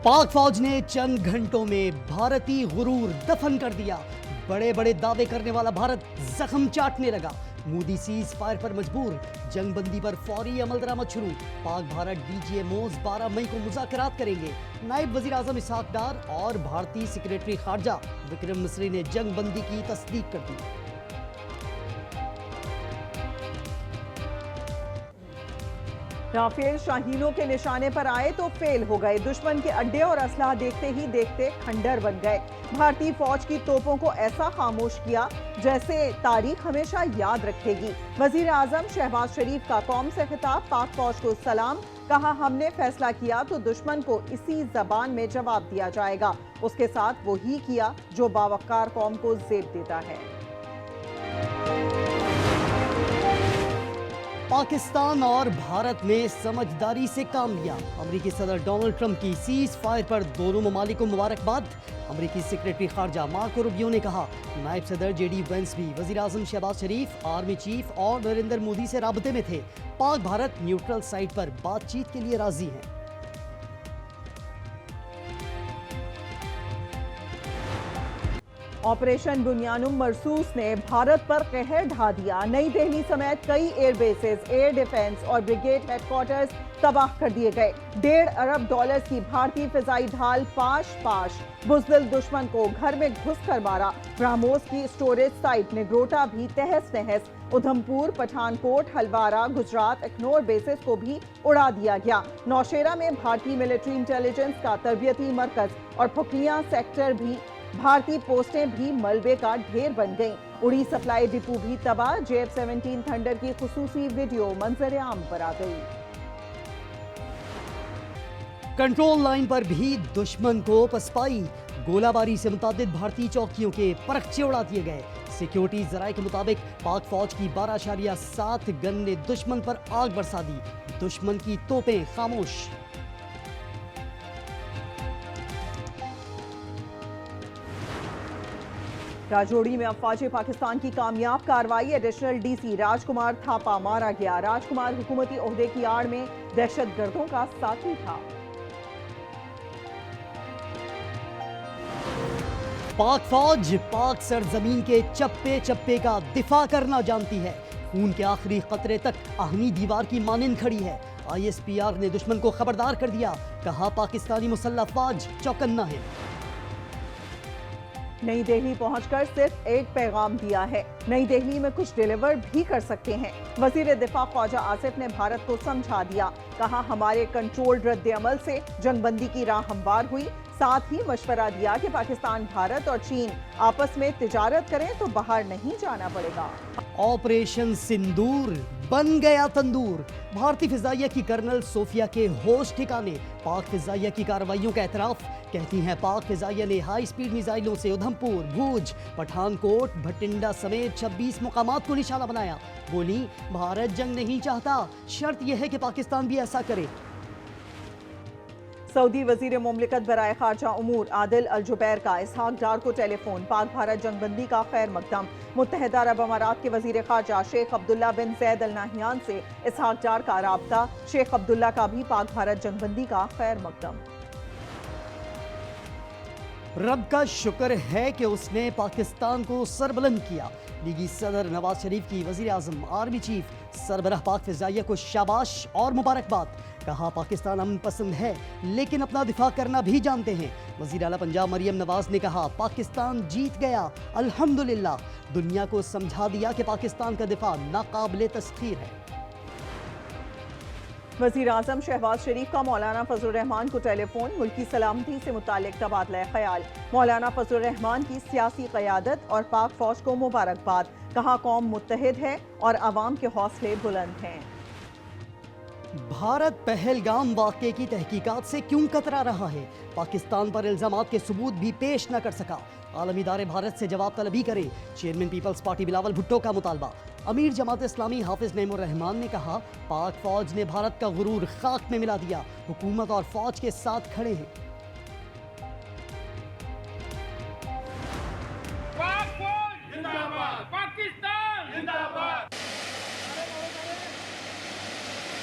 पाक फौज ने चंद घंटों में भारतीय गुरूर दफन कर दिया। बड़े बड़े दावे करने वाला भारत जख्म चाटने लगा। मोदी सीज फायर पर मजबूर, जंगबंदी पर फौरी अमल दरामद शुरू। पाक भारत डीजीएमओज 12 मई को मुज़ाकरात करेंगे। नायब वज़ीर आज़म इसहाक डार और भारतीय सेक्रेटरी खारजा विक्रम मिस्री ने जंगबंदी की तस्दीक कर दी। राफेल शाहीनों के निशाने पर आए तो फेल हो गए। दुश्मन के अड्डे और असलाह देखते ही देखते खंडर बन गए। भारतीय फौज की तोपों को ऐसा खामोश किया जैसे तारीख हमेशा याद रखेगी। वजीर आजम शहबाज शरीफ का कौम से खिताब, पाक फौज को सलाम। कहा, हमने फैसला किया तो दुश्मन को इसी जबान में जवाब दिया जाएगा। उसके साथ वही किया जो बावकार कौम को जेब देता है। पाकिस्तान और भारत ने समझदारी से काम लिया। अमेरिकी सदर डोनाल्ड ट्रंप की सीज फायर पर दोनों ममालिक को मुबारकबाद। अमेरिकी सेक्रेटरी खारजा मार्को रूबियो ने कहा, नायब सदर जेडी वेंस भी वजीर आजम शहबाज शरीफ, आर्मी चीफ और नरेंद्र मोदी से राबते में थे। पाक भारत न्यूट्रल साइट पर बातचीत के लिए राजी हैं। ऑपरेशन बुनियानुम मरसूस ने भारत पर कहर ढा दिया। नई दिल्ली समेत कई एयर बेसेस, एयर डिफेंस और ब्रिगेड हेडक्वार्टर्स तबाह कर दिए गए। $1.5 अरब की भारतीय फिजाई ढाल पाश। बुज़दिल दुश्मन को घर में घुस कर मारा। ब्रह्मोस की स्टोरेज साइट निगरोटा भी तहस नहस। उधमपुर, पठानकोट, हलवारा, गुजरात, अखनौर बेसेस को भी उड़ा दिया गया। नौशेरा में भारतीय मिलिट्री इंटेलिजेंस का तरबियती मरकज और फुकलियां सेक्टर भी, भारतीय पोस्टें भी मलबे का ढेर बन गईं। उड़ी सप्लाई डिपो भी तबाह। JF-17 थंडर की खुसूसी वीडियो मंजर आम पर आ गई। कंट्रोल लाइन पर भी दुश्मन को पसपाई। गोलाबारी से मुतादिद भारतीय चौकियों के परखचे उड़ा दिए गए। सिक्योरिटी जराये के मुताबिक पाक फौज की 12.7 गन ने दुश्मन पर आग बरसा दी। दुश्मन की तोपें खामोश। राजौरी में अफवाज पाकिस्तान की कामयाब कार्रवाई। एडिशनल DC राजकुमार थापा मारा गया। राजकुमार हुकूमती ओहदे की आड़ में दहशतगर्दों का साथी था। पाक फौज पाक सरजमीन के चप्पे चप्पे का दिफा करना जानती है। खून के आखिरी कतरे तक आहनी दीवार की मानिंद खड़ी है। ISPR ने दुश्मन को खबरदार कर दिया। कहा, पाकिस्तानी मुसल्लह फौज चौकन्ना है। नई दिल्ली पहुंचकर सिर्फ एक पैगाम दिया है, नई दिल्ली में कुछ डिलीवर भी कर सकते हैं। वजीर दिफा ख्वाजा आसिफ ने भारत को समझा दिया। कहा, हमारे कंट्रोल्ड रद्द अमल से जंगबंदी की राह हमवार हुई। साथ ही मशवरा दिया कि पाकिस्तान, भारत और चीन आपस में तिजारत करें तो बाहर नहीं जाना पड़ेगा। ऑपरेशन सिंदूर बन गया तंदूर। भारतीय फिजाइया की कर्नल सोफिया के होश ठिकाने। पाक फिजाइया की कार्रवाइयों का एतराफ। कहती हैं, पाक फिजाइया ने हाई स्पीड मिसाइलों से उधमपुर, भूज, पठानकोट, भटिंडा समेत 26 मुकामात को निशाना बनाया। बोली, भारत जंग नहीं चाहता, शर्त यह है कि पाकिस्तान भी ऐसा करे। सऊदी वजीर मुमलिकत बराए खारजा उमूर आदिल अल जुबैर का इसहाक डार को टेलीफोन। पाक भारत जंगबंदी का खैर मकदम। मुत्तहिदा अरब अमारात के वजीर खारजा शेख अब्दुल्ला बिन जैद अल नाहियान से इसहाक डार का राब्ता। शेख अब्दुल्ला का भी पाक भारत जंगबंदी का खैर मकदम। रब का शुक्र है कि उसने पाकिस्तान को सरबुलंद किया। लीगी सदर नवाज शरीफ की वजीर आजम, आर्मी चीफ, सरबराह पाक फिजाइया को शाबाश और मुबारकबाद। कहा, पाकिस्तान अमन पसंद है लेकिन अपना दिफा करना भी जानते हैं। वजीर आला पंजाब मरियम नवाज ने कहा, पाकिस्तान जीत गया, अल्हम्दुलिल्लाह। दुनिया को समझा दिया कि पाकिस्तान का दिफा नाकाबिले तस्खीर है। वजीर आजम शहबाज शरीफ का मौलाना फजल रहमान को टेलीफोन। मुल्की सलामती से मुतालिक तबादला ख्याल। मौलाना फजल रहमान की सियासी क़यादत और पाक फौज को मुबारकबाद। कहा, कौम मुत्तहिद है और अवाम के हौसले बुलंद हैं। भारत पहलगाम वाक़े की तहकीकात से क्यों कतरा रहा है? पाकिस्तान पर इल्ज़ामात के सबूत भी पेश न कर सका। आलमी इदारे भारत से जवाब तलबी करे। चेयरमैन पीपल्स पार्टी बिलावल भुट्टो का मुतालबा। अमीर जमात इस्लामी हाफिज नईमुर रहमान ने कहा, पाक फौज ने भारत का गुरूर खाक में मिला दिया। हुकूमत और फौज के साथ खड़े हैं। पाक फौज जिंदाबाद, पाकिस्तान जिंदाबाद।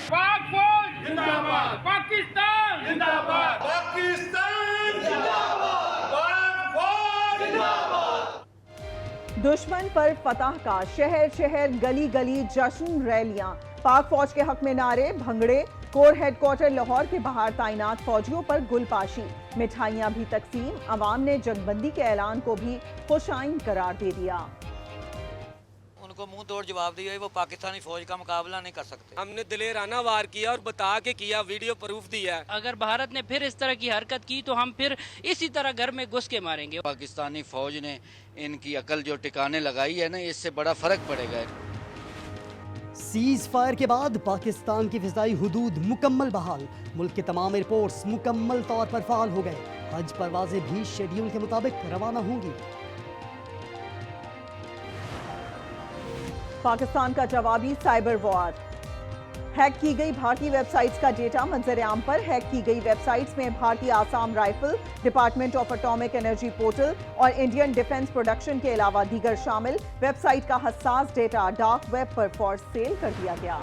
पाक फौज जिंदाबाद, पाकिस्तान जिंदाबाद, पाकिस्तान दुश्मन पर फतह का शहर शहर गली गली जश्न रैलियां, पाक फौज के हक में नारे, भंगड़े, कोर हेडक्वार्टर लाहौर के बाहर तैनात फौजियों पर गुलपाशी, मिठाइयां भी तकसीम। अवाम ने जंगबंदी के ऐलान को भी खुशाइन करार दे दिया। उनको मुंह तोड़ जवाब दिया, वो पाकिस्तानी फौज का मुकाबला नहीं कर सकते। हमने दिलेराना वार किया और बता के किया, वीडियो प्रूफ दिया है। अगर भारत ने फिर इस तरह की हरकत की तो हम फिर इसी तरह घर में घुस के मारेंगे। पाकिस्तानी फौज ने इनकी अकल जो टिकाने लगाई है ना, इससे बड़ा फर्क पड़ेगा। सीज फायर के बाद पाकिस्तान की फिजाई हुदूद मुकम्मल बहाल, मुल्क के तमाम एयरपोर्ट्स मुकम्मल तौर पर फाल हो गए। हज परवाजें भी शेड्यूल के मुताबिक रवाना होंगी। पाकिस्तान का जवाबी साइबर वॉर, हैक की गई भारतीय वेबसाइट्स का डेटा मंजर आम पर। हैक की गई वेबसाइट्स में भारतीय Assam rifle, department of atomic energy portal और इंडियन डिफेंस प्रोडक्शन के अलावा दीगर शामिल। वेबसाइट का हसास डेटा डार्क वेब पर फॉर सेल कर दिया गया।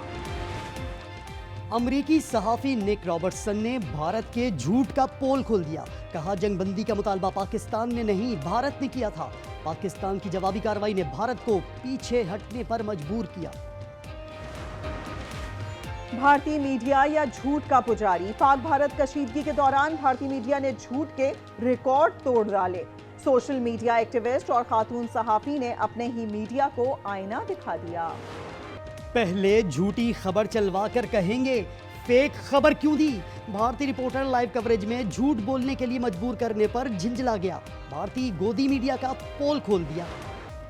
अमरीकी सहाफी निक रॉबर्टसन ने भारत के झूठ का पोल खोल दिया। कहा जंगबंदी का मुतालबा पाकिस्तान ने नहीं, भारत ने किया था। पाकिस्तान की जवाबी कार्रवाई ने भारत को पीछे हटने पर मजबूर किया। भारतीय मीडिया या झूठ का पुजारी, पाक भारत कशीदगी के दौरान भारतीय मीडिया ने झूठ के रिकॉर्ड तोड़ डाले। सोशल मीडिया एक्टिविस्ट और खातून सहाफी ने अपने ही मीडिया को आईना दिखा दिया। पहले झूठी खबर चलवा कर कहेंगे फेक खबर क्यों दी। भारतीय रिपोर्टर लाइव कवरेज में झूठ बोलने के लिए मजबूर करने पर झिंझला गया। भारतीय गोदी मीडिया का पोल खोल दिया।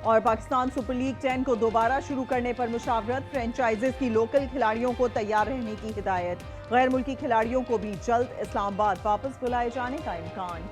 और पाकिस्तान सुपर लीग 10 को दोबारा शुरू करने पर मुशावरत, फ्रेंचाइजेस की लोकल खिलाड़ियों को तैयार रहने की हिदायत। गैर मुल्की खिलाड़ियों को भी जल्द इस्लामाबाद वापस बुलाए जाने का इम्कान।